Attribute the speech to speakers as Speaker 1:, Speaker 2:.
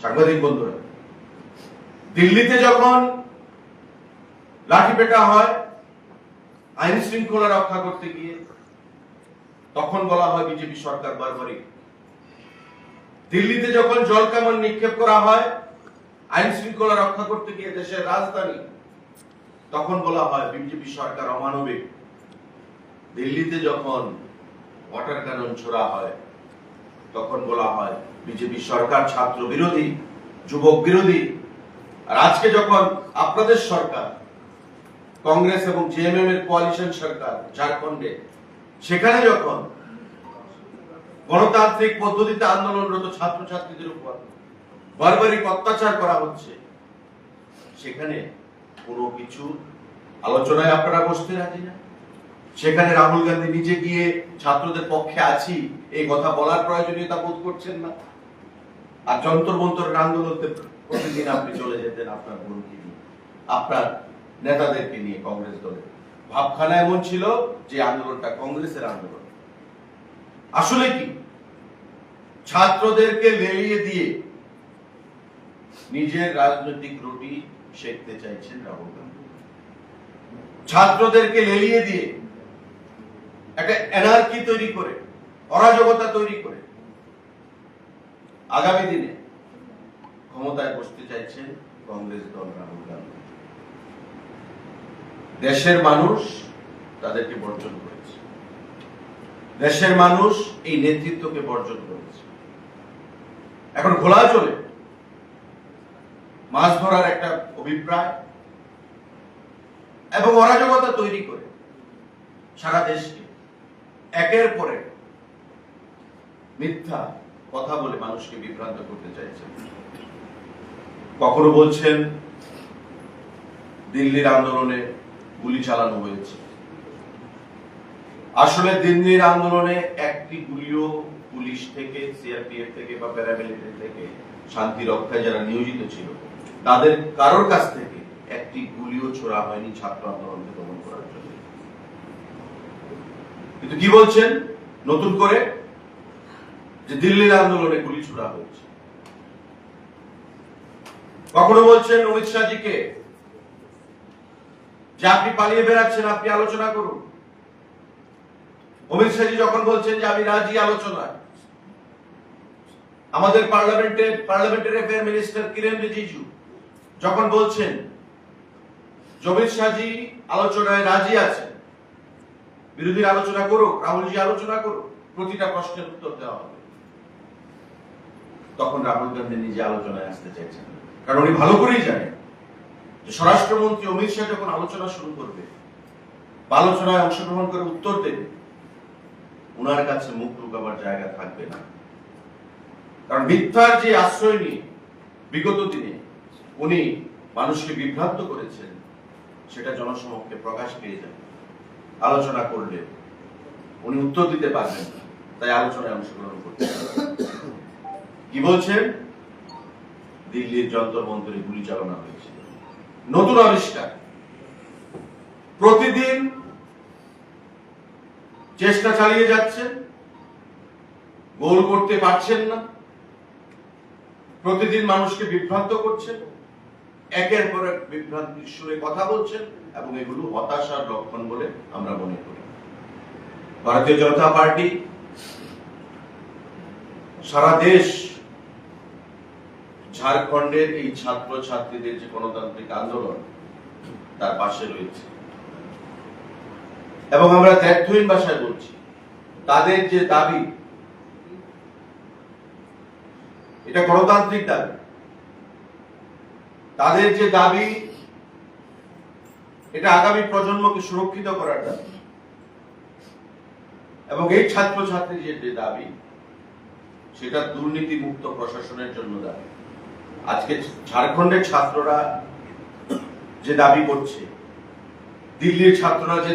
Speaker 1: সাংবাদিক বন্ধুরা, দিল্লিতে যখন লাঠিপেটা হয় আইন শৃঙ্খলা রক্ষা করতে গিয়ে, তখন বলা হয় বিজেপি সরকার বারবারিক। দিল্লিতে যখন জল কামান নিক্ষেপ করা হয় আইন শৃঙ্খলা রক্ষা করতে গিয়ে দেশের রাজধানী, তখন বলা হয় বিজেপি সরকার অমানবিক। দিল্লিতে যখন ওয়াটার ক্যানন ছোড়া হয় তখন বলা হয় বিজেপি সরকার ছাত্র বিরোধী, যুবক বিরোধী। আর আজকে যখন আপনাদের সরকার, কংগ্রেস এবং জেএমএম এর কোয়ালিশন সরকার ঝাড়খণ্ডে, সেখানে যখন গণতান্ত্রিক পদ্ধতিতে আন্দোলনরত ছাত্রছাত্রীদের উপর বারবারিক অত্যাচার করা হচ্ছে, সেখানে কোনো কিছু আলোচনায় আপনারা বসতে রাজি না। সেখানে রাহুল গান্ধী নিজে গিয়ে ছাত্রদের পক্ষে আছি এই কথা বলার প্রয়োজনীয়তা বোধ করছেন না। আর যন্তর মন্তরের আন্দোলনতে প্রতিদিন আপনি চলে যেতেন আপনার বোনকে নিয়ে, আপনার নেতাদেরকে নিয়ে। কংগ্রেস দলের ভাবখানা এমন ছিল যে আন্দোলনটা কংগ্রেসের আন্দোলন। আসলে কি ছাত্রদেরকে লেলিয়ে দিয়ে নিজের রাজনৈতিক রুটি সেঁকতে চাইছেন রাহুল গান্ধী। ছাত্রদেরকে লেলিয়ে দিয়ে একটা এনার্কি তৈরি করে, অরাজকতা তৈরি করে আগামী দিনে ক্ষমতায় বসতে চাইছেন কংগ্রেস দল, রাহুল গান্ধী। দেশের মানুষ তাদেরকে বর্জন করেছে, দেশের মানুষ এই নেতৃত্বকে বর্জন করেছে। এখন ঘোলা চলে মাছ ধরার একটা অভিপ্রায় এবং অরাজকতা তৈরি করে সারা দেশকে একের পর এক মিথ্যা কথা বলে মানুষকে বিভ্রান্ত করতে চাইছেন। কখনো বলছেন দিল্লির আন্দোলনে গুলি চালানো হয়েছে। আসলে দিল্লির আন্দোলনে একটি গুলিও পুলিশ থেকে, সিআরপিএফ থেকে বা প্যারামিলিটারি থেকে শান্তি রক্ষায় যারা নিয়োজিত ছিল তাদের কারোর কাছ থেকে একটি গুলিও ছোড়া হয়নি ছাত্র আন্দোলনকে দমন করার জন্য। কিন্তু কি বলছেন নতুন করে, যে দিল্লির আন্দোলনে গুলি ছোড়া হয়েছে। কখনো বলছেন অমিত শাহজিকে যে আপনি পালিয়ে বেড়াচ্ছেন, আপনি আলোচনা করুন। অমিত শাহজি যখন বলছেন যে আমি রাজি আলোচনায়, আমাদের parliamentary affair minister Kiren Rijiju যখন বলছেন অমিত শাহজি আলোচনায় রাজি আছেন, বিরোধীরা আলোচনা করুক, রাহুলজি আলোচনা করুক, প্রতিটা প্রশ্নের উত্তর দেওয়া হবে, তখন রাহুল গান্ধী নিজে আলোচনায় আসতে চাইছেন। কারণ উনি ভালো করেই জানেন যে স্বরাষ্ট্রমন্ত্রী অমিত শাহ যখন আলোচনা শুরু করবে বা আলোচনায় অংশগ্রহণ করে উত্তর দেবে, উনার কাছে মুখ লুকাবার জায়গা থাকবে না। কারণ মিথ্যার যে আশ্রয় নিয়ে বিগত দিনে উনি মানুষকে বিভ্রান্ত করেছেন, সেটা জনসমক্ষে প্রকাশ পেয়ে যাবে। আলোচনা করলে উনি উত্তর দিতে পারবেন না, তাই আলোচনায় অংশগ্রহণ করতে। কি বলছেন? দিল্লির যন্তর মন্তরে গুলি চালানো হয়েছে। নতুন আবিষ্কার, প্রতিদিন চেষ্টা চালিয়ে যাচ্ছেন, গোল করতে পারছেন না, প্রতিদিন মানুষকে বিভ্রান্ত করছেন, একের পর এক বিভ্রান্তির সুরে কথা বলছেন, এবং এগুলো হতাশার লক্ষণ বলে আমরা মনে করি। ভারতীয় জনতা পার্টি সারা দেশ ঝাড়খণ্ডের এই ছাত্র ছাত্রীদের যে গণতান্ত্রিক আন্দোলন, তার পাশে রয়েছে। এবং আমরা ত্যাগহীন ভাষায় বলছি, তাদের যে দাবি, এটা গণতান্ত্রিক দাবি, তাদের যে দাবি, এটা আগামী প্রজন্মকে সুরক্ষিত করার দাবি। এবং এই ছাত্র ছাত্রীদের যে দাবি, সেটা দুর্নীতি মুক্ত প্রশাসনের জন্য দাবি। আজকে ঝাড়খণ্ডের ছাত্ররা যে দাবি করছে, দিল্লির ছাত্ররা যে